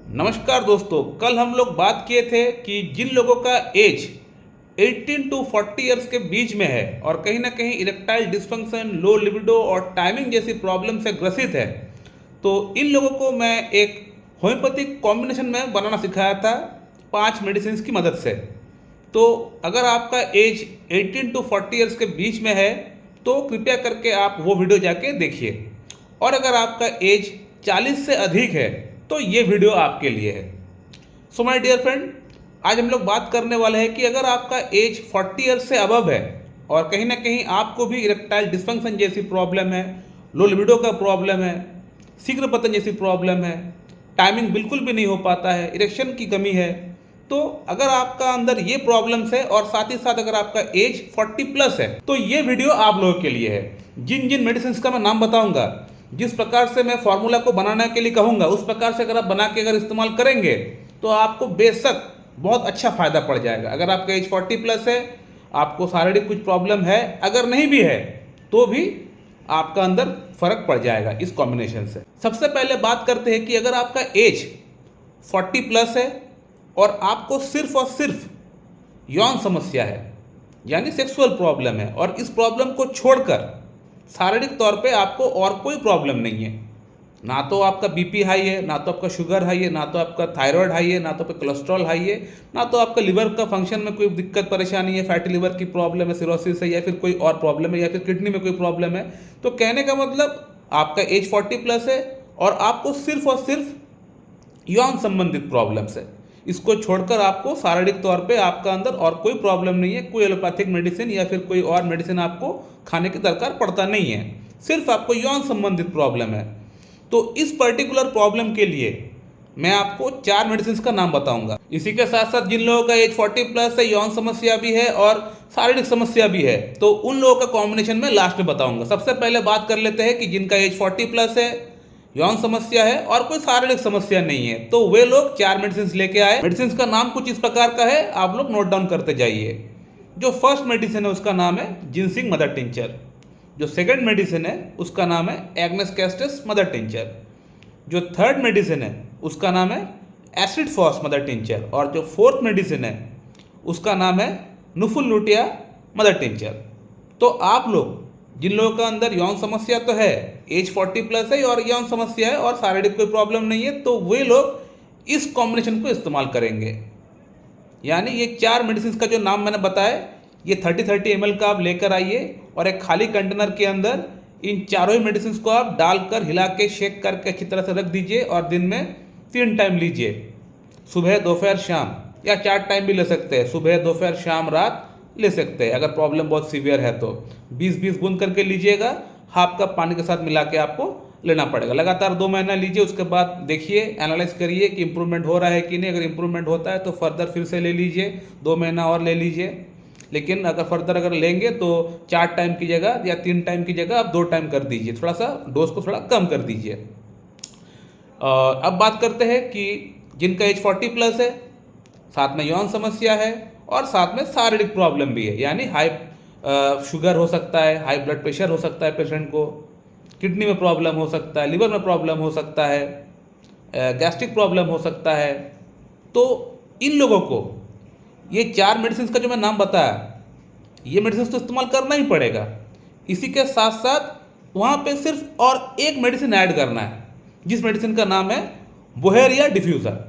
नमस्कार दोस्तों, कल हम लोग बात किए थे कि जिन लोगों का एज 18 टू 40 इयर्स के बीच में है और कहीं ना कहीं इरेक्टाइल डिस्फंक्शन, लो लिबिडो और टाइमिंग जैसी प्रॉब्लम से ग्रसित है, तो इन लोगों को मैं एक होम्योपैथिक कॉम्बिनेशन में बनाना सिखाया था 5 मेडिसिन की मदद से। तो अगर आपका एज 18 टू 40 इयर्स के बीच में है तो कृपया करके आप वो वीडियो जाके देखिए, और अगर आपका एज 40 से अधिक है तो ये वीडियो आपके लिए है। सो माय डियर फ्रेंड, आज हम लोग बात करने वाले हैं कि अगर आपका एज 40 ईयर्स से अबव है और कहीं ना कहीं आपको भी इरेक्टाइल डिस्फंक्शन जैसी प्रॉब्लम है, लो लिबिडो का प्रॉब्लम है, शीघ्र पतन जैसी प्रॉब्लम है, टाइमिंग बिल्कुल भी नहीं हो पाता है, इरेक्शन की कमी है, तो अगर आपका अंदर ये प्रॉब्लम्स है और साथ ही साथ अगर आपका एज 40 प्लस है तो ये वीडियो आप लोगों के लिए है। जिन जिन मेडिसिन का मैं नाम बताऊंगा, जिस प्रकार से मैं फॉर्मूला को बनाने के लिए कहूँगा, उस प्रकार से अगर आप बना के अगर इस्तेमाल करेंगे तो आपको बेशक बहुत अच्छा फ़ायदा पड़ जाएगा। अगर आपका एज 40 प्लस है, आपको शारीरिक कुछ प्रॉब्लम है, अगर नहीं भी है तो भी आपका अंदर फर्क पड़ जाएगा इस कॉम्बिनेशन से। सबसे पहले बात करते हैं कि अगर आपका एज 40 प्लस है और आपको सिर्फ और सिर्फ यौन समस्या है, यानी सेक्सुअल प्रॉब्लम है, और इस प्रॉब्लम को छोड़कर शारीरिक तौर पे आपको और कोई प्रॉब्लम नहीं है, ना तो आपका बीपी हाई है, ना तो आपका शुगर हाई है, ना तो आपका थायराइड हाई है, ना तो आपका कोलेस्ट्रॉल हाई है, ना तो आपका लिवर का फंक्शन में कोई दिक्कत परेशानी है, फैटी लिवर की प्रॉब्लम है, सिरोसिस है, या फिर कोई और प्रॉब्लम है, या फिर किडनी में कोई प्रॉब्लम है, तो कहने का मतलब आपका एज 40 प्लस है और आपको सिर्फ और सिर्फ यौन संबंधित प्रॉब्लम्स है। इसको छोड़कर आपको शारीरिक तौर पे आपका अंदर और कोई प्रॉब्लम नहीं है, कोई एलोपैथिक मेडिसिन या फिर कोई और मेडिसिन आपको खाने की दरकार पड़ता नहीं है, सिर्फ आपको यौन संबंधित प्रॉब्लम है। तो इस पर्टिकुलर प्रॉब्लम के लिए मैं आपको 4 मेडिसिन का नाम बताऊंगा। इसी के साथ साथ जिन लोगों का एज 40 प्लस है, यौन समस्या भी है और शारीरिक समस्या भी है, तो उन लोगों का कॉम्बिनेशन में लास्ट में बताऊंगा। सबसे पहले बात कर लेते हैं कि जिनका एज 40 प्लस है, यौन समस्या है और कोई शारीरिक समस्या नहीं है, तो वे लोग 4 मेडिसिन लेके आए। मेडिसिन का नाम कुछ इस प्रकार का है, आप लोग नोट डाउन करते जाइए। जो फर्स्ट मेडिसिन है उसका नाम है जिनसिंग मदर टिंचर। जो सेकंड मेडिसिन है उसका नाम है एग्नेस कैस्टस मदर टिंचर। जो थर्ड मेडिसिन है उसका नाम है एसिड फॉस मदर टिंचर। और जो फोर्थ मेडिसिन है उसका नाम है नुफुल लुटिया मदर टिंचर। तो आप लोग जिन लोगों का अंदर यौन समस्या तो है, एज 40 प्लस है और यौन समस्या है और शारीरिक कोई प्रॉब्लम नहीं है, तो वे लोग इस कॉम्बिनेशन को इस्तेमाल करेंगे। यानी ये 4 मेडिसिन का जो नाम मैंने बताया, ये 30-30 ml का आप लेकर आइए और एक खाली कंटेनर के अंदर इन चारों ही मेडिसिन को आप डालकर हिला के शेक करके अच्छी तरह से रख दीजिए और दिन में 3 टाइम लीजिए, सुबह दोपहर शाम, या 4 टाइम भी ले सकते हैं, सुबह दोपहर शाम रात ले सकते हैं। अगर प्रॉब्लम बहुत सीवियर है तो 20-20 बूंद करके लीजिएगा, हाफ कप पानी के साथ मिला के आपको लेना पड़ेगा। लगातार 2 महीना लीजिए, उसके बाद देखिए, एनालाइज करिए कि इंप्रूवमेंट हो रहा है कि नहीं। अगर इंप्रूवमेंट होता है तो फर्दर फिर से ले लीजिए, 2 महीना और ले लीजिए। लेकिन अगर फर्दर अगर लेंगे तो 4 टाइम की जगह या 3 टाइम की जगह आप 2 टाइम कर दीजिए, थोड़ा सा डोज को थोड़ा कम कर दीजिए। अब बात करते हैं कि जिनका एज 40 प्लस है, साथ में यौन समस्या है और साथ में शारीरिक प्रॉब्लम भी है, यानी हाई शुगर हो सकता है, हाई ब्लड प्रेशर हो सकता है पेशेंट को, किडनी में प्रॉब्लम हो सकता है, लिवर में प्रॉब्लम हो सकता है, गैस्ट्रिक प्रॉब्लम हो सकता है। तो इन लोगों को ये 4 मेडिसिन का जो मैं नाम बताया, ये मेडिसिन तो इस्तेमाल करना ही पड़ेगा। इसी के साथ साथ वहाँ पे सिर्फ और एक मेडिसिन ऐड करना है, जिस मेडिसिन का नाम है बोहेरिया डिफ्यूज़र।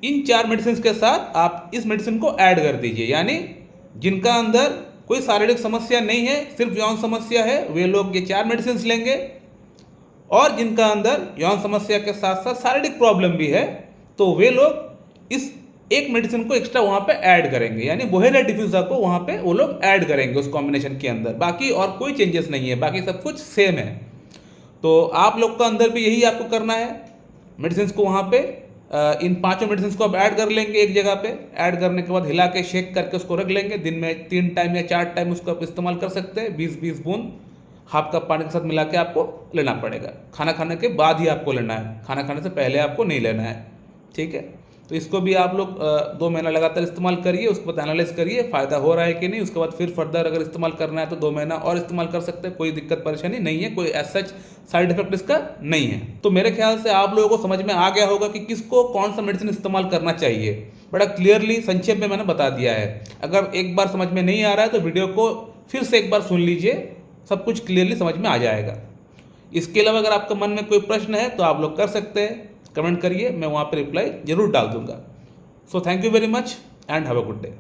इन 4 मेडिसिन के साथ आप इस मेडिसिन को ऐड कर दीजिए। यानी जिनका अंदर कोई शारीरिक समस्या नहीं है, सिर्फ यौन समस्या है, वे लोग ये 4 मेडिसिन लेंगे, और जिनका अंदर यौन समस्या के साथ साथ शारीरिक प्रॉब्लम भी है तो वे लोग इस एक मेडिसिन को एक्स्ट्रा वहाँ पे ऐड करेंगे, यानी बोहेरिया डिफ्यूज़र को वहाँ पे वो लोग ऐड करेंगे उस कॉम्बिनेशन के अंदर। बाकी और कोई चेंजेस नहीं है, बाकी सब कुछ सेम है। तो आप लोग का अंदर भी यही आपको करना है, मेडिसिन को वहाँ पे इन 5 मेडिसिन को आप ऐड कर लेंगे एक जगह पे। ऐड करने के बाद हिला के शेक करके उसको रख लेंगे, दिन में 3 टाइम या 4 टाइम उसको आप इस्तेमाल कर सकते हैं। 20-20 बूंद हाफ कप पानी के साथ मिला के आपको लेना पड़ेगा। खाना खाने के बाद ही आपको लेना है, खाना खाने से पहले आपको नहीं लेना है, ठीक है। तो इसको भी आप लोग 2 महीना लगातार इस्तेमाल करिए, उसके बाद एनालाइज करिए फ़ायदा हो रहा है कि नहीं। उसके बाद फिर फर्दर अगर इस्तेमाल करना है तो 2 महीना और इस्तेमाल कर सकते हैं, कोई दिक्कत परेशानी नहीं है, कोई एज सच साइड इफेक्ट इसका नहीं है। तो मेरे ख्याल से आप लोगों को समझ में आ गया होगा कि किसको कौन सा मेडिसिन इस्तेमाल करना चाहिए। बड़ा क्लियरली संक्षेप में मैंने बता दिया है। अगर एक बार समझ में नहीं आ रहा है तो वीडियो को फिर से एक बार सुन लीजिए, सब कुछ क्लियरली समझ में आ जाएगा। इसके अलावा अगर आपके मन में कोई प्रश्न है तो आप लोग कर सकते हैं, कमेंट करिए, मैं वहाँ पर रिप्लाई जरूर डाल दूंगा। So thank you very much and have a good day.